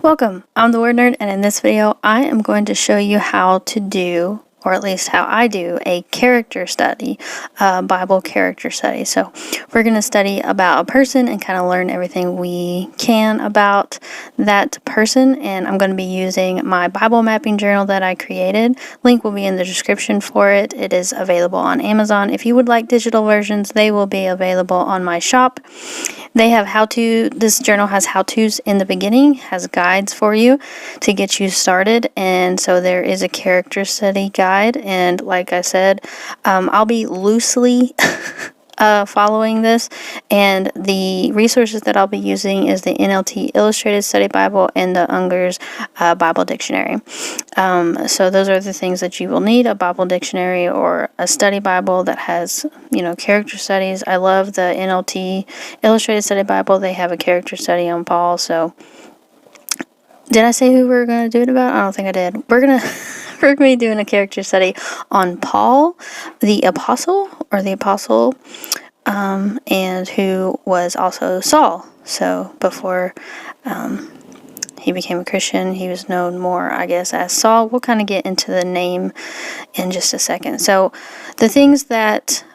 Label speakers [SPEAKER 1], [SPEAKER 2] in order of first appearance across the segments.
[SPEAKER 1] Welcome, I'm the Word Nerd, and in this video I am going to show you how to do, or at least how I do, a character study, Bible character study. So we're going to study about a person and kind of learn everything we can about that person, and I'm going to be using my Bible mapping journal that I created. Link will be in the description for it. It is available on Amazon. If you would like digital versions, they will be available on my shop. They have this journal has how-tos in the beginning, has guides for you to get you started, and so there is a character study guide, and like I said, I'll be loosely following this, and the resources that I'll be using is the NLT Illustrated Study Bible and the Unger's Bible Dictionary. So those are the things that you will need: a Bible dictionary or a study Bible that has, character studies. I love the NLT Illustrated Study Bible. They have a character study on Paul. So did I say who we were going to do it about? I don't think I did. We're going to be doing a character study on Paul, the apostle, and who was also Saul. So before he became a Christian, he was known more, I guess, as Saul. We'll kind of get into the name in just a second. So the things that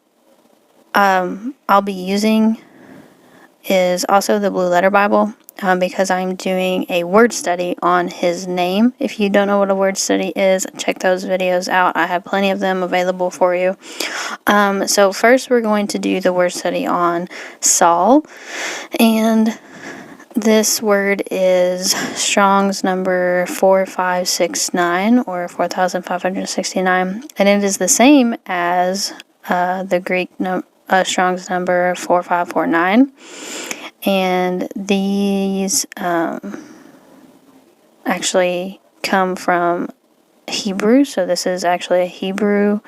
[SPEAKER 1] I'll be using is also the Blue Letter Bible, because I'm doing a word study on his name. If you don't know what a word study is, check those videos out. I have plenty of them available for you. So first we're going to do the word study on Saul, and this word is Strong's number 4569 or 4569, and it is the same as the Greek Strong's number 4549. And these actually come from Hebrew, so this is actually a Hebrew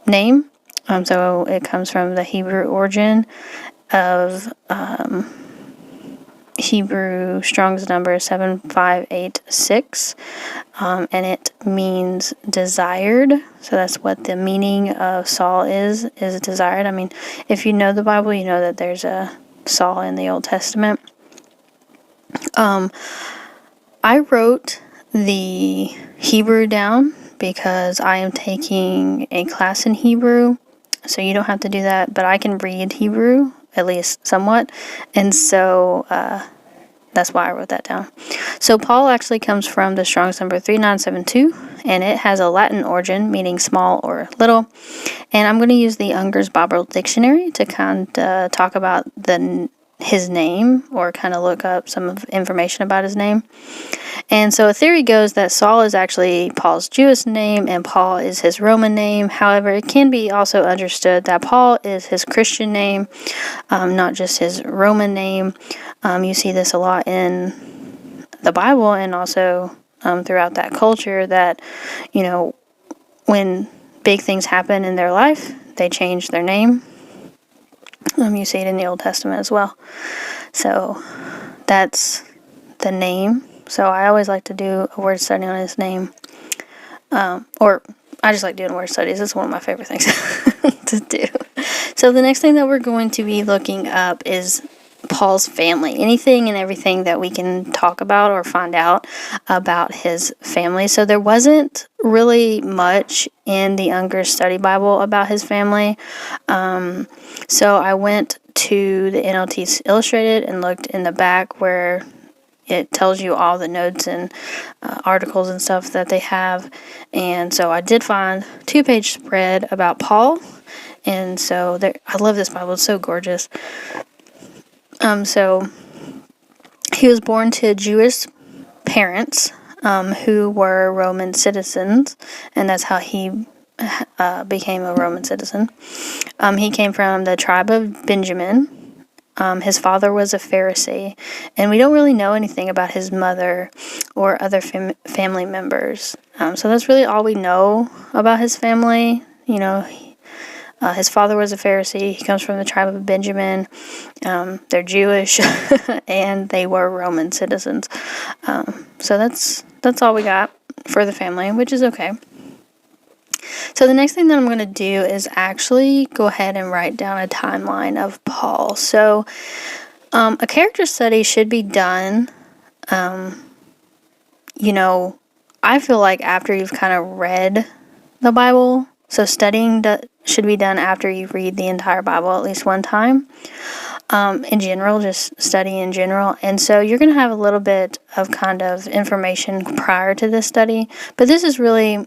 [SPEAKER 1] name. So it comes from the Hebrew origin of Hebrew Strong's number 7586, and it means desired. So that's what the meaning of Saul is desired. I mean, if you know the Bible, you know that there's a Saul in the Old Testament. I wrote the Hebrew down because I am taking a class in Hebrew, so you don't have to do that, but I can read Hebrew, at least somewhat, and so that's why I wrote that down. So Paul actually comes from the Strong's number 3972, and it has a Latin origin meaning small or little. And I'm going to use the Unger's Bible Dictionary to kind of talk about his name, or kind of look up some information about his name. And so a theory goes that Saul is actually Paul's Jewish name and Paul is his Roman name. However, it can be also understood that Paul is his Christian name, not just his Roman name. You see this a lot in the Bible, and also throughout that culture, that, when big things happen in their life, they change their name. You see it in the Old Testament as well. So that's the name. So I always like to do a word study on his name. Or I just like doing word studies. It's one of my favorite things to do. So the next thing that we're going to be looking up is Paul's family. Anything and everything that we can talk about or find out about his family. So there wasn't really much in the Unger Study Bible about his family. So I went to the NLT Illustrated and looked in the back where it tells you all the notes and articles and stuff that they have. And so I did find a 2-page spread about Paul. And so I love this Bible. It's so gorgeous. So he was born to Jewish parents who were Roman citizens, and that's how he became a Roman citizen. He came from the tribe of Benjamin. His father was a Pharisee, and we don't really know anything about his mother or other family members. So that's really all we know about his family. His father was a Pharisee. He comes from the tribe of Benjamin. They're Jewish, and they were Roman citizens. So that's all we got for the family, which is okay. So the next thing that I'm going to do is actually go ahead and write down a timeline of Paul. So a character study should be done I feel like after you've kind of read the Bible, so studying should be done after you read the entire Bible at least one time. In general, just study in general. And so you're going to have a little bit of kind of information prior to this study, but this is really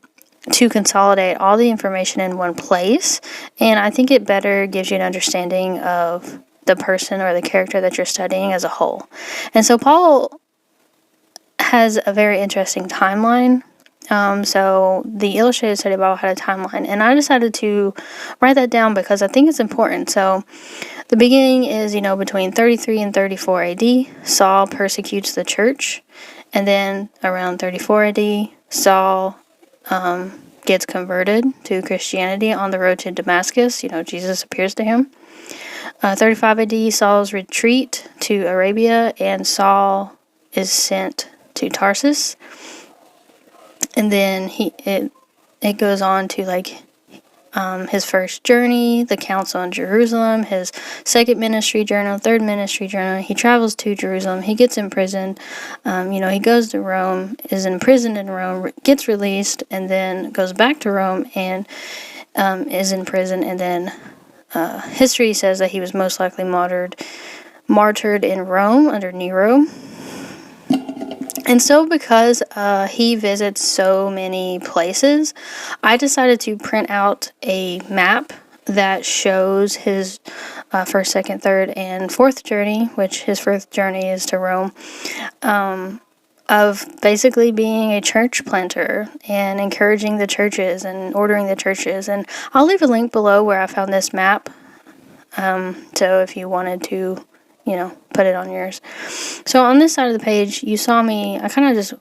[SPEAKER 1] to consolidate all the information in one place. And I think it better gives you an understanding of the person or the character that you're studying as a whole. And so Paul has a very interesting timeline. So the Illustrated Study Bible had a timeline, and I decided to write that down because I think it's important. So the beginning is, between 33 and 34 AD, Saul persecutes the church, and then around 34 AD, Saul gets converted to Christianity on the road to Damascus. Jesus appears to him. 35 AD, Saul's retreat to Arabia, and Saul is sent to Tarsus. And then it goes on to his first journey, the council in Jerusalem, his second ministry journal, third ministry journal. He travels to Jerusalem. He gets imprisoned. He goes to Rome, is imprisoned in Rome, gets released, and then goes back to Rome and is in prison. And then history says that he was most likely martyred in Rome under Nero. And so because he visits so many places, I decided to print out a map that shows his first, second, third, and fourth journey, which his fourth journey is to Rome, of basically being a church planter and encouraging the churches and ordering the churches. And I'll leave a link below where I found this map. So if you wanted to put it on yours. So on this side of the page, you saw me, I kind of just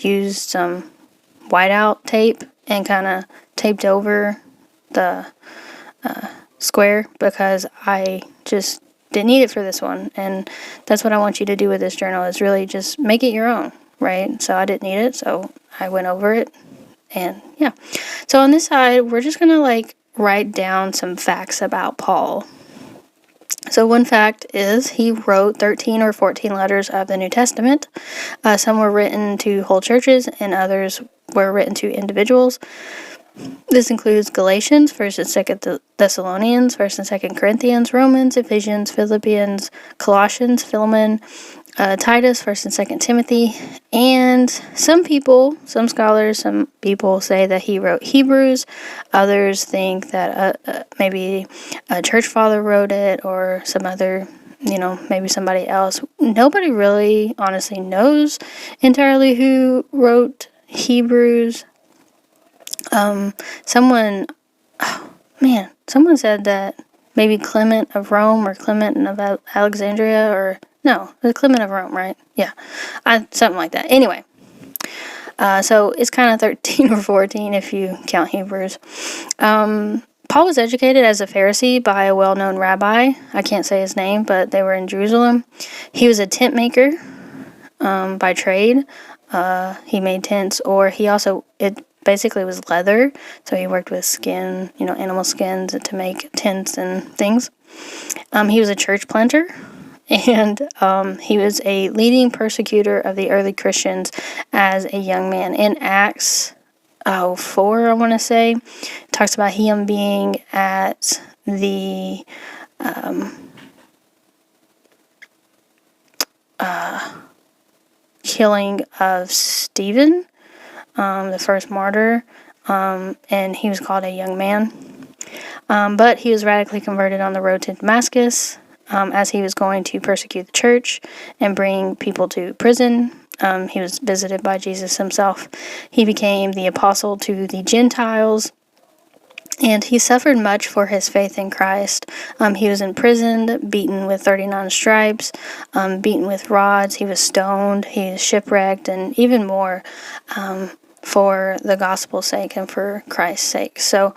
[SPEAKER 1] used some whiteout tape and kind of taped over the square because I just didn't need it for this one. And that's what I want you to do with this journal, is really just make it your own, right? So I didn't need it, so I went over it. And yeah. So on this side, we're just going to write down some facts about Paul. So one fact is he wrote 13 or 14 letters of the New Testament. Some were written to whole churches and others were written to individuals. This includes Galatians, 1st and 2nd Thessalonians, 1st and 2nd Corinthians, Romans, Ephesians, Philippians, Colossians, Philemon, Titus, 1st and 2nd Timothy, and some scholars, some people say that he wrote Hebrews. Others think that maybe a church father wrote it, or some other, maybe somebody else. Nobody really honestly knows entirely who wrote Hebrews. Someone said that maybe Clement of Rome or Clement of Alexandria, or no, it was Clement of Rome, right? Yeah, something like that. Anyway, so it's kind of 13 or 14 if you count Hebrews. Paul was educated as a Pharisee by a well-known rabbi. I can't say his name, but they were in Jerusalem. He was a tent maker by trade. He made tents, or it basically was leather, so he worked with skin, animal skins to make tents and things. He was a church planter, and he was a leading persecutor of the early Christians as a young man. In Acts 4, I want to say, it talks about him being at the killing of Stephen, the first martyr, and he was called a young man. But he was radically converted on the road to Damascus as he was going to persecute the church and bring people to prison. He was visited by Jesus himself. He became the apostle to the Gentiles, and he suffered much for his faith in Christ. He was imprisoned, beaten with 39 stripes, beaten with rods. He was stoned, he was shipwrecked, and even more for the gospel's sake and for Christ's sake. So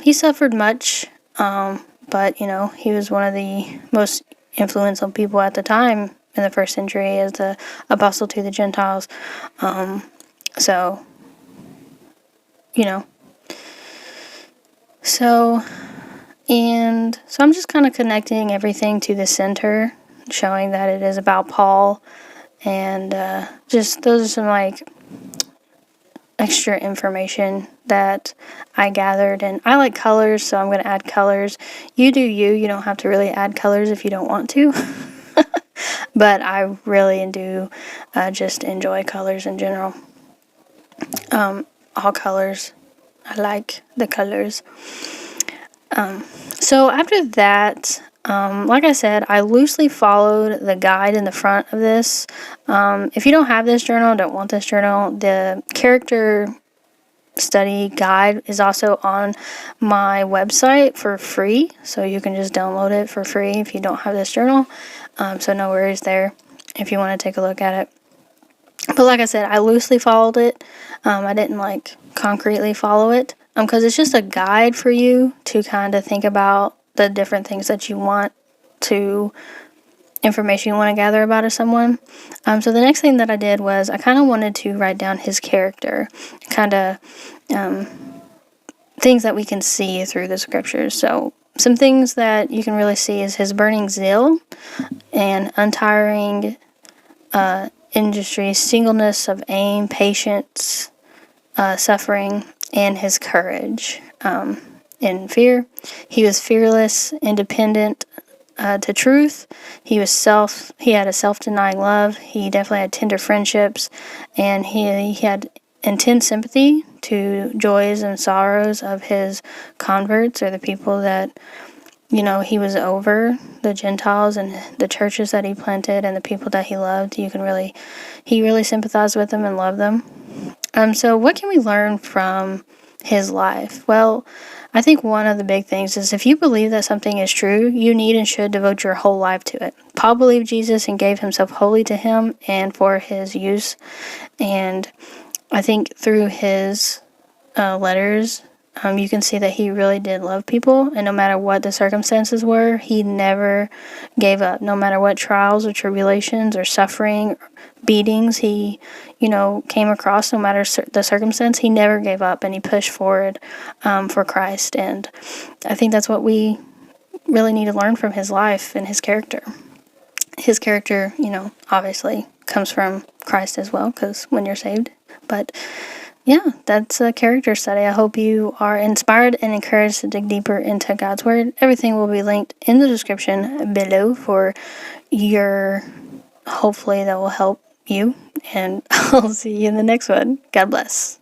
[SPEAKER 1] he suffered much, but he was one of the most influential people at the time in the first century as the apostle to the Gentiles. So I'm just kind of connecting everything to the center, showing that it is about Paul, And just those are some like extra information that I gathered. And I like colors, so I'm going to add colors. You do you. You don't have to really add colors if you don't want to. But I really do just enjoy colors in general. All colors. I like the colors. So after that, like I said, I loosely followed the guide in the front of this. If you don't have this journal, don't want this journal, the character study guide is also on my website for free. So you can just download it for free if you don't have this journal. So no worries there if you want to take a look at it. But like I said, I loosely followed it. I didn't like concretely follow it because it's just a guide for you to kind of think about the different things that you want to, information you want to gather about someone. So the next thing that I did was I kind of wanted to write down his character, kind of things that we can see through the scriptures. So some things that you can really see is his burning zeal and untiring industry, singleness of aim, patience, suffering, and his courage. In fear, he was fearless, independent to truth. He had a self-denying love. He definitely had tender friendships, and he had intense sympathy to joys and sorrows of his converts, or the people that he was over, the Gentiles and the churches that he planted and the people that he loved. He really sympathized with them and loved them. So what can we learn from his life? Well, I think one of the big things is if you believe that something is true, you need and should devote your whole life to it. Paul believed Jesus and gave himself wholly to him and for his use. And I think through his letters, you can see that he really did love people, and no matter what the circumstances were, he never gave up. No matter what trials or tribulations or suffering, beatings he, came across, no matter the circumstance, he never gave up, and he pushed forward for Christ. And I think that's what we really need to learn from his life and his character. His character, obviously comes from Christ as well, because when you're saved. But yeah, that's a character study. I hope you are inspired and encouraged to dig deeper into God's Word. Everything will be linked in the description below for hopefully that will help you. And I'll see you in the next one. God bless.